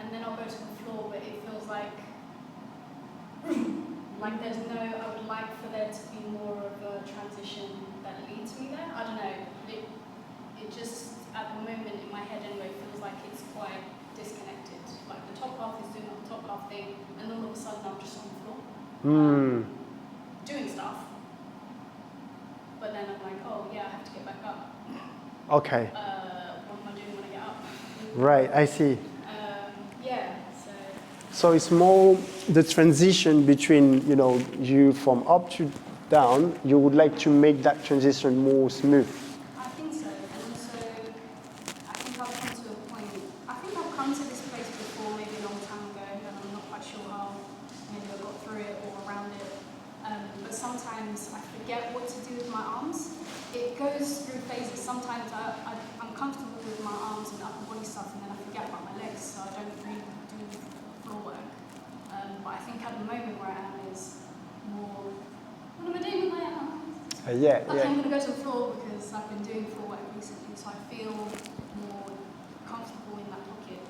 and then I'll go to the floor, but it feels like there's no, I would like for there to be more of a transition that leads me there. I don't know, it just, at the moment in my head anyway, feels like it's quite disconnected. Like the top half is doing the top half thing, and all of a sudden I'm just on the floor. Doing stuff. But then I'm like, oh yeah, I have to get back up. Okay. What am I doing when I get up? Right, I see. Yeah, so it's more the transition between, you from up to down, you would like to make that transition more smooth. I think so. And also, I think I've come to a point, I think I've come to this place before, maybe a long time ago, and I'm not quite sure how maybe I got through it or around it. But sometimes I forget what to do with my arms. It goes through phases. Sometimes I'm comfortable with my arms and upper body stuff, and then I forget about my legs, so I don't really do floor work. But I think at the moment where I am is more, what am I doing with my arms? Yeah. I'm going to go to the floor because I've been doing floor work recently, so I feel more comfortable in that pocket.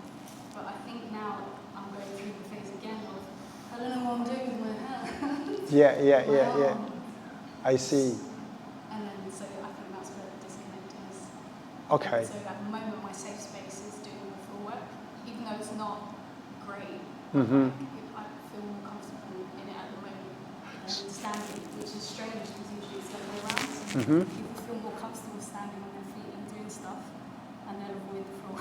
But I think now I'm going through the phase again of, I don't know what I'm doing with my hands. Yeah. I see. And then, so I think that's where the disconnect is. Okay. So at the moment, my safe space is doing the floor work, even though it's not great. I feel more comfortable in it at the moment than standing, which is strange because usually it's the other way around. So people feel more comfortable standing on their feet and doing stuff, and then avoid the floor.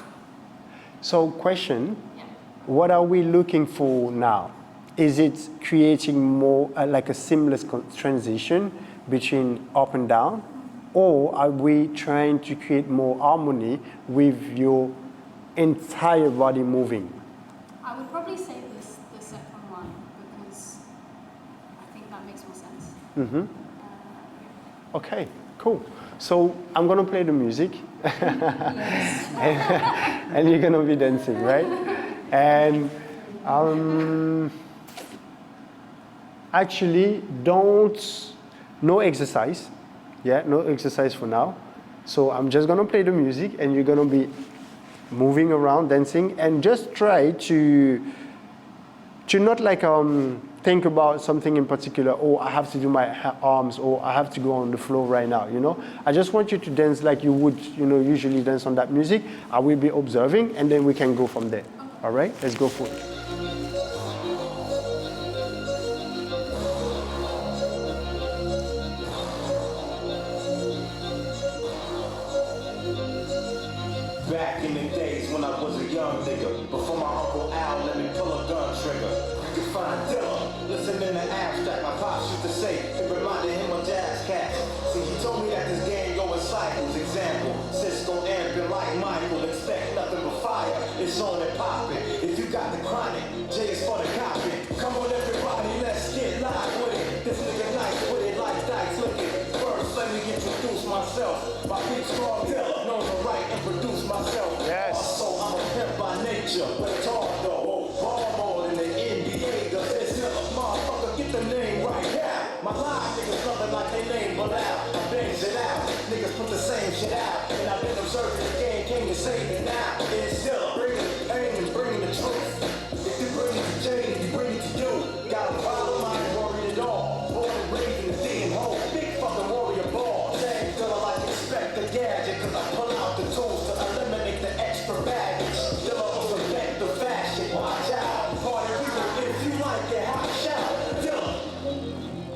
So, question. Yeah. What are we looking for now? Is it creating more like a seamless transition between up and down? Or are we trying to create more harmony with your entire body moving? I would probably say the second one because I think that makes more sense. Okay, cool. So I'm gonna play the music and you're gonna be dancing, right? And actually no exercise. Yeah, no exercise for now. So I'm just gonna play the music and you're gonna be moving around, dancing, and just try to not like think about something in particular, oh, I have to do my arms, or I have to go on the floor right now, I just want you to dance like you would, usually dance on that music. I will be observing, and then we can go from there. All right, let's go for it. Back in the days when I was a young nigga, before my Uncle Al let me pull a gun trigger. You can find Dilla, listening to abstract. My pops used to say, it reminded him of Jazz Cats. See, he told me that this game go in cycles. Example, Cisco amping like Michael. Expect nothing but fire, it's on and popping. If you got the chronic, J is for the copy. Come on everybody, let's get live with it. This nigga nice with it like dice looking. First, let me introduce myself. My big strong Dilla, known to write and produce myself. Yes. Also, I'm a pimp by nature, but it's hard though. Ball more than the NBA does. It's Dilla, motherfucker, get the name right now. My live niggas loving like they name Bilal. I bangs it out, niggas put the same shit out. And I've been observing the game, came to save it now. It's Dilla, bringing the pain and bringing the truth. If you bring it to change, you bring it to you. Got a problem, I ain't worried at all. Born and raised in the damn hole, big fucking warrior ball. Dang, Dilla like expect the gadget, cause I pull out the tools to eliminate the extra baggage. Dilla will perfect the fashion, watch out. Party people, if you like it, hot shout. Dilla.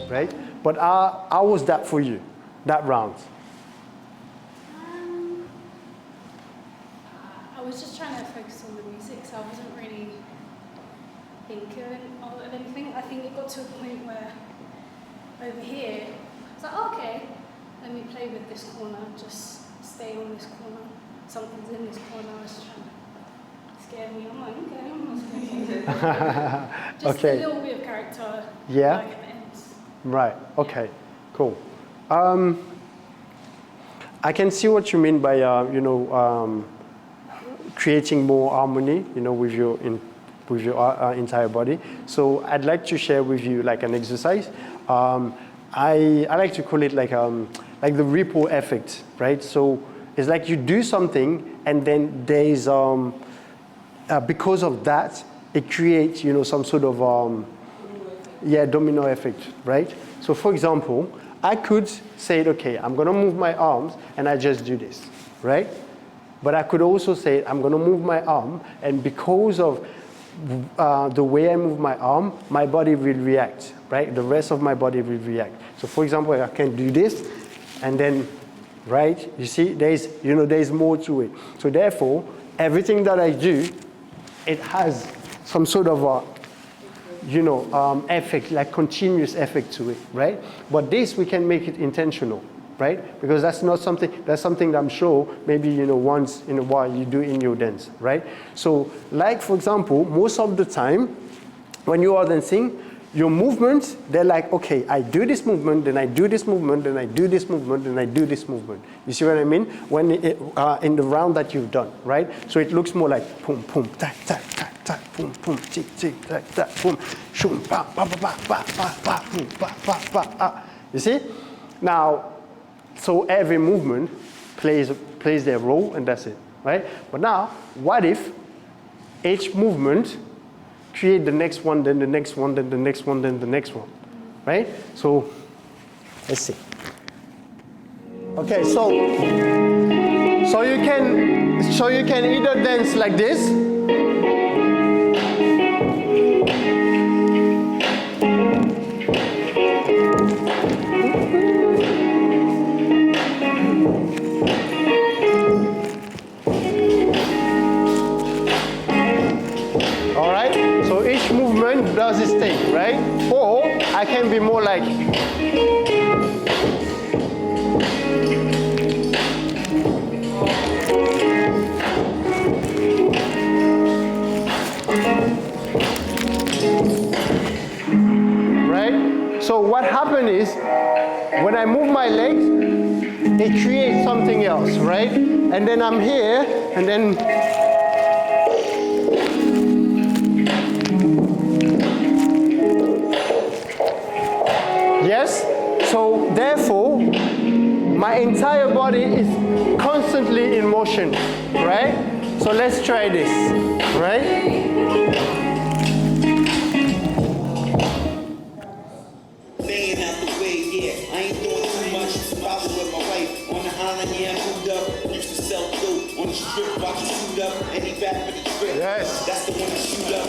Right? But how was that for you, that round? I was just trying to focus on the music, so I wasn't really thinking of anything. I think it got to a point where over here, I was like, oh, okay, let me play with this corner, just stay on this corner. Something's in this corner, I was trying to scare me. I'm like, okay, I'm not scared. Just Okay. a little bit of character. Yeah. Like at the ends. Right, okay, cool. I can see what you mean by, creating more harmony, with your entire body. So I'd like to share with you like an exercise. I like to call it like the ripple effect, right? So it's like you do something and then there's because of that, it creates, some sort of, domino effect, right? So for example, I could say, okay, I'm gonna move my arms and I just do this, right? But I could also say, I'm gonna move my arm, and because of the way I move my arm, my body will react, right? The rest of my body will react. So for example, I can do this, and then, right? You see, there's more to it. So therefore, everything that I do, it has some sort of effect, like continuous effect to it, right? But this, we can make it intentional, right? Because that's something that I'm sure maybe, once in a while you do in your dance, right? So like, for example, most of the time when you are dancing, your movements, they're like, okay, I do this movement, then I do this movement, then I do this movement, then I do this movement. You see what I mean? When in the round that you've done, right? So it looks more like boom, boom, tack, tack, tack, tack, boom, boom, tick, tick, tack, tack, boom, shoom, ba, ba, ba, ba, ba, ba, ba, boom, ba, ba, ba. You see? Now, so every movement plays their role, and that's it, right? But now, what if each movement create the next one, then the next one, then the next one, then the next one, right? So let's see. Okay, so you can either dance like this, all right? So each movement does its thing, right? Or I can be more like, right? So what happens is, when I move my legs, it creates something else, right? And then I'm here, and then yes? So therefore, my entire body is constantly in motion, right? So let's try this, right? Staying out the way, yeah. I ain't doing too much. Follow with my wife on the island, yeah, I'm moved up. Used to sell dope on the strip, watch it shoot up. And he back for the trip. Yes. That's the one to shoot up.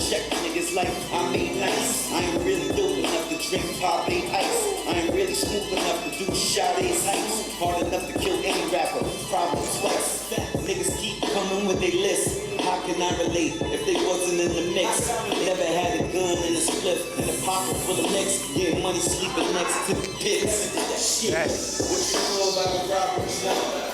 Check niggas like I made nice. I ain't really dope enough to drink Popeye ice. I ain't really smooth enough to do Sade's heights. Hard enough to kill any rapper, probably twice. Niggas keep coming with their list. How can I relate if they wasn't in the mix? Never had a gun in a split and a pocket full of nicks. Yeah, money sleeping next to the pits. Shit. Yes. What you know about robbery?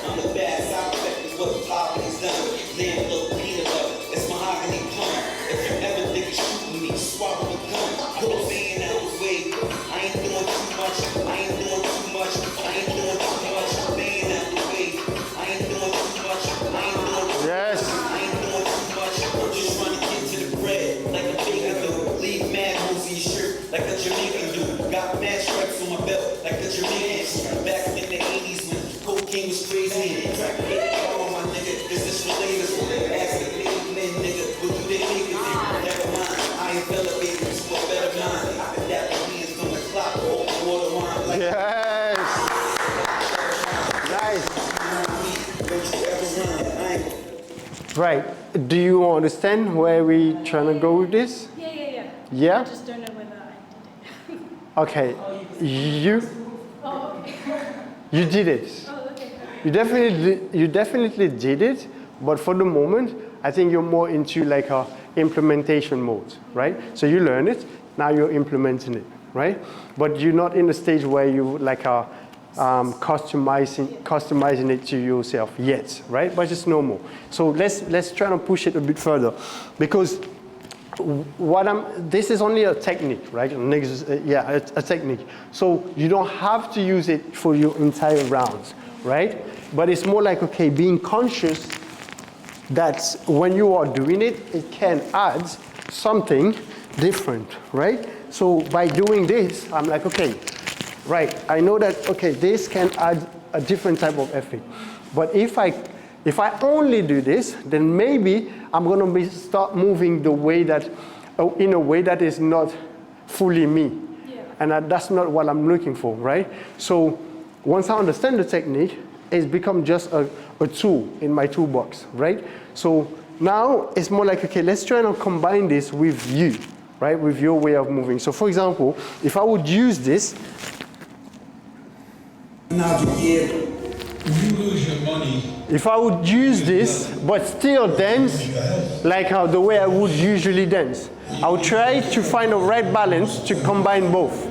I'm the bad side effect is what the poverty's done. Damn little peanut butter, it's mahogany plum. If you ever think of shooting me, swallow the gun. Yo, staying out the way. I ain't doing too much. I ain't doing too much. I ain't doing too much. Staying out the way. I ain't doing too much. I ain't doing too much. Yes. I ain't doing too much. I'm just trying to get to the bread like a bacon do. Leave mad holes in your shirt like a Jamaican do. Got mad stripes on my belt like a Jamaican do. Back in the 80s when cocaine was crazy. Oh my nigga, is this relatable? Ask the men, nigga, what do they think of you? Never mind, I ain't elevated to a better mind. That hands on the clock, hold the water wine like Yes. Nice. don't you ever run. I ain't Right. Do you understand where we trying to go with this? Yeah. Yeah? I just don't know whether I did it. Okay. You Oh, okay. you did it. Oh, okay. You definitely did it, but for the moment, I think you're more into like a implementation mode, right? So you learn it, now you're implementing it, right? But you're not in the stage where you like are customizing it to yourself yet, right? But it's normal. So let's try to push it a bit further, because this is only a technique, right? A technique. So you don't have to use it for your entire rounds, right? But it's more like, okay, being conscious that when you are doing it, it can add something different, right? So by doing this, I'm like, okay, right, I know that, okay, this can add a different type of effect. But if If I only do this, then maybe I'm going to start moving the way that, in a way that is not fully me. Yeah. And that's not what I'm looking for, right? So once I understand the technique, it's become just a tool in my toolbox, right? So now it's more like, okay, let's try and combine this with you, right? With your way of moving. So for example, if I would use this, Now, yeah, you lose your money. if I would use this, but still dance like how the way I would usually dance, I would try to find a right balance to combine both,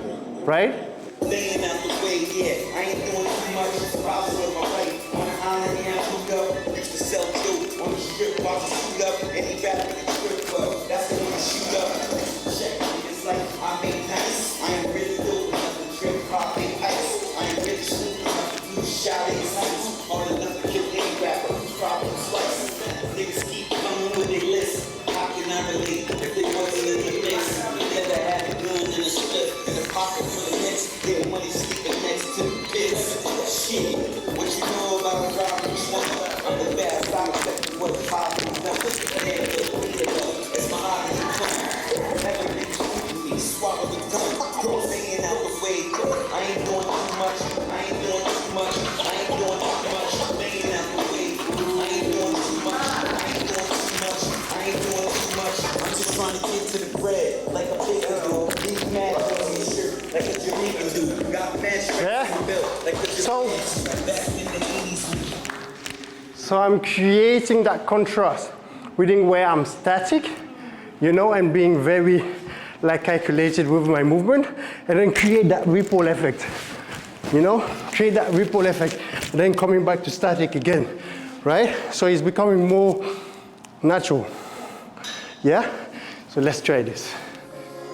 right? Laying out the way, yeah. I ain't doing too much. I was with my wife on the island, yeah, I moved up. Used to sell dope on the strip, watch the shoot up. Any rapper in the strip club, that's the one I shoot up. Check, it's like I made nice. I am really dope enough to drink coffee ice. I am really smooth enough to do shouting sights. Hard enough to kill any rapper who's probably slice. Niggas keep coming with their list. How can I relate if they wasn't in the mix? Never had a gun in a split in the pocket for the next. Their money sleeping next to the bits. Shit, what you know about a robbery? I'm the bad side effect of what the poverty wants. It's my heart in the gun. Never been to me, swallow the gun. Staying out the way. I ain't doing too much. I ain't doing too much. I ain't doing too much. Staying out the way. I ain't doing too much. I ain't doing too much. I ain't doing too much. I'm just trying to get to the bread like a big dude. Big mad t-shirt like a Jamaican dude. Got mad straight built like the Jamaicans. Back in the 80s. So I'm creating that contrast within where I'm static, you know, and being very like calculated with my movement, and then create that ripple effect, you know, create that ripple effect, and then coming back to static again, right? So it's becoming more natural, yeah? So let's try this.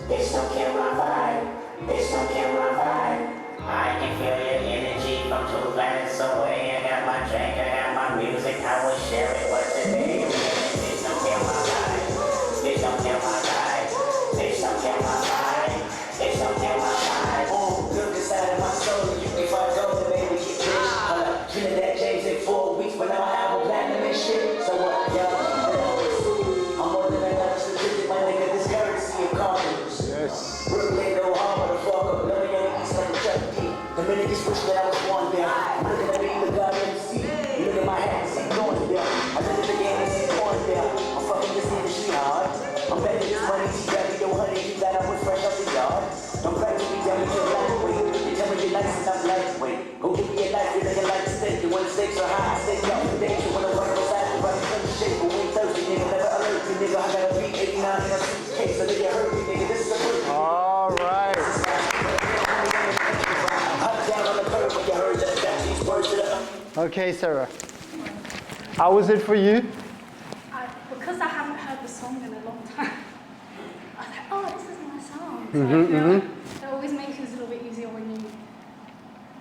It's no camera vibe. It's no camera vibe. I can feel your energy from 2 planets away. I got my drink, I got my music. I will share it. What's the name? It's no camera vibe. It's no camera vibe. It's no camera vibe. It's no camera vibe. Look inside of my soul. You can find gold, baby. Keep this. Hold up. Trinidad James in 4 weeks, but now I have a platinum and shit. So what, y'all? I'm more than another statistic, my nigga. This currency of confidence. Yes. Brooklyn, no harm, motherfucker. Love me on the east like Chuck D. Dominicans wish that I was born there. Look at me, the God MC. Look at my hat, see going there. I look at the game and see going there. I'm fucking this industry hard. I'm betting this money, see grab me, yo, honey, you got I was fresh off the yard. Don't crack to me, tell me you're lightweight. You tell me you're nice and I'm lightweight. Go give me a life, you're looking like a steak. You want the stakes are high, stay out the days. You wanna work beside you, but you couldn't shake. But we ain't thirsty, nigga, never alert you, nigga. I got a beat 89 in a suitcase, so nigga hurt me, nigga. This is a birthday. All right. Okay, Sarah. How was it for you? Because I haven't heard the song in a long time, I was like, oh, this is my song. So I feel it always makes it a little bit easier when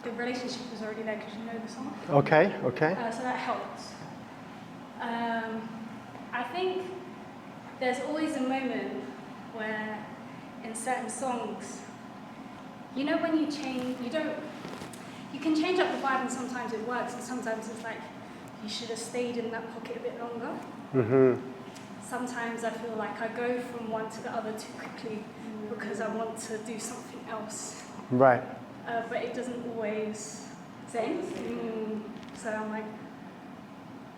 the relationship is already there because you know the song. Okay, okay. So that helps. I think there's always a moment where in certain songs, you know when you change, you can change up the vibe and sometimes it works and sometimes it's like you should have stayed in that pocket a bit longer. Sometimes I feel like I go from one to the other too quickly because I want to do something else. Right. But it doesn't always say. So I'm like,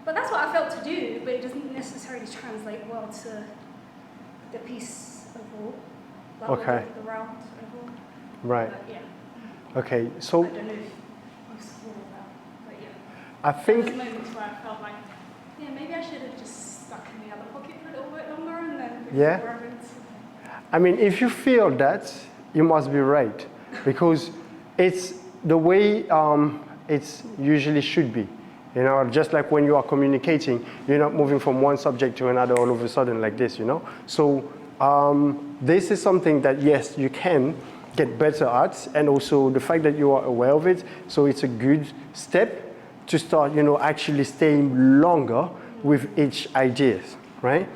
but that's what I felt to do, but it doesn't necessarily translate well to the piece overall. Like Okay. The round overall. Right. But yeah, Okay, so I don't know if you saw that, but yeah. I There was think, moments where I felt like, yeah, maybe I should have just stuck in the other pocket for a little bit longer and then Yeah. before I went. I mean, if you feel that, you must be right, because it's the way it usually should be. You know, just like when you are communicating, you're not moving from one subject to another all of a sudden like this, you know? So this is something that, yes, you can get better at, and also the fact that you are aware of it, so it's a good step to start, you know, actually staying longer with each idea, right?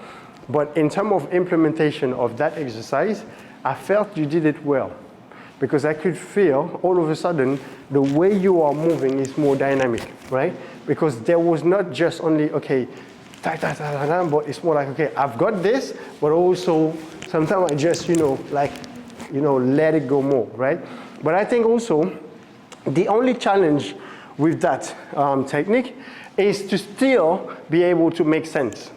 But in terms of implementation of that exercise, I felt you did it well. because I could feel all of a sudden the way you are moving is more dynamic, right? Because there was not just only, okay, ta ta ta ta ta, but it's more like, okay, I've got this, but also sometimes I just, let it go more, right? But I think also the only challenge with that technique is to still be able to make sense,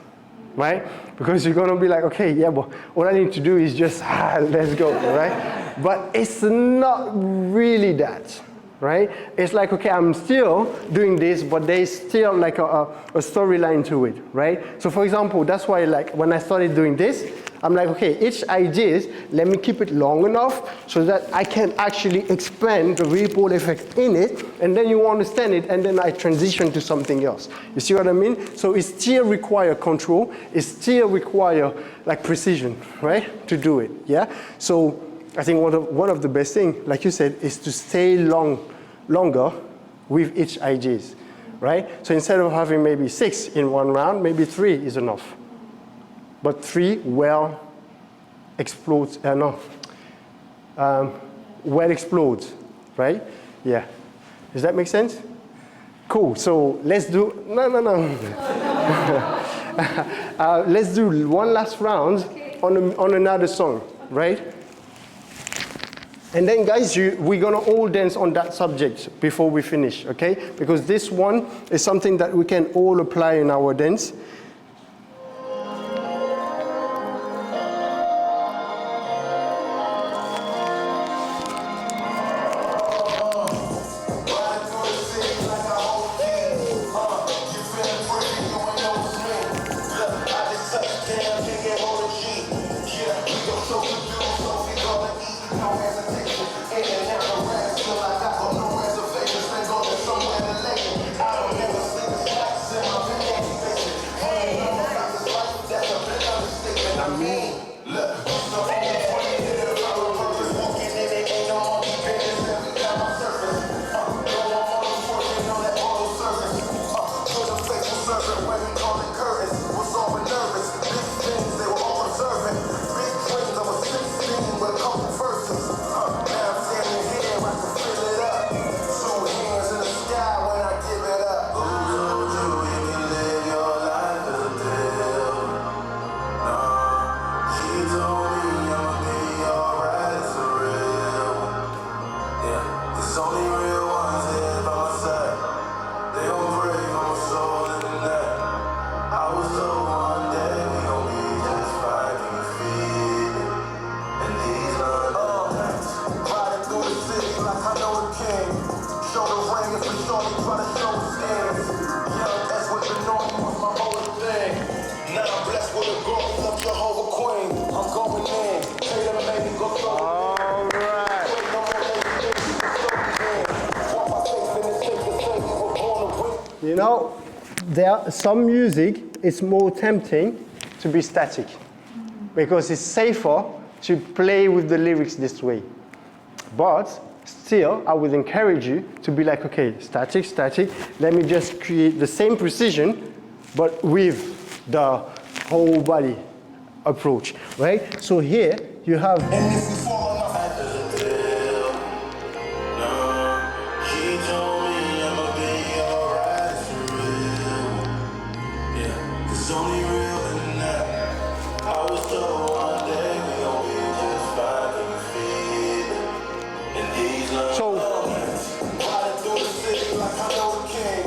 right? Because you're gonna be like, okay, yeah, but all I need to do is just, let's go, right? But it's not really that, right? It's like, okay, I'm still doing this, but there's still like a storyline to it, right? So for example, that's why like when I started doing this, I'm like, okay, each idea, let me keep it long enough so that I can actually expand the ripple effect in it, and then you understand it, and then I transition to something else. You see what I mean? So it still requires control, it still requires like precision, right, to do it, yeah? So I think one of the best things, like you said, is to stay longer with each ideas, right? So instead of having maybe 6 in one round, maybe 3 is enough. But 3 well explodes, well explodes, right? Yeah. Does that make sense? Cool. So let's do, no. Let's do one last round on another song, right? And then guys, we're gonna all dance on that subject before we finish, okay? Because this one is something that we can all apply in our dance. You know, some music is more tempting to be static because it's safer to play with the lyrics this way. But still, I would encourage you to be like, okay, static, let me just create the same precision, but with the whole body approach, right? So here you have. And if we fall off at the deal, no, she told me I'ma be alright for real. Yeah, it's only real in that. I was told one day we gon' be just fine and feed. And these love riding through the city like I know the king.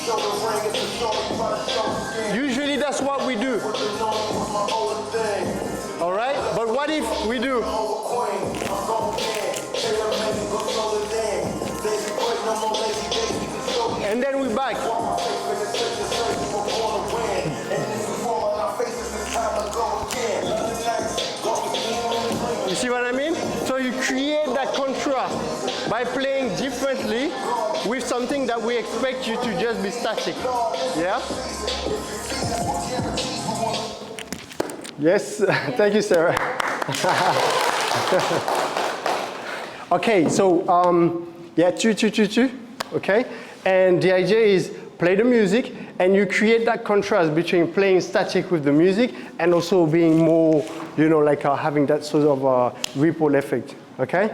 Show the ring if the shorty try to show the skin. Usually that's what we do. All right, but what if we do? And then we back. You see what I mean? So you create that contrast by playing differently with something that we expect you to just be static. Yeah? Yes, thank you, Sarah. Okay, so yeah, 2, 2, 2, 2, okay? And the idea is play the music and you create that contrast between playing static with the music and also being more, like having that sort of ripple effect, okay?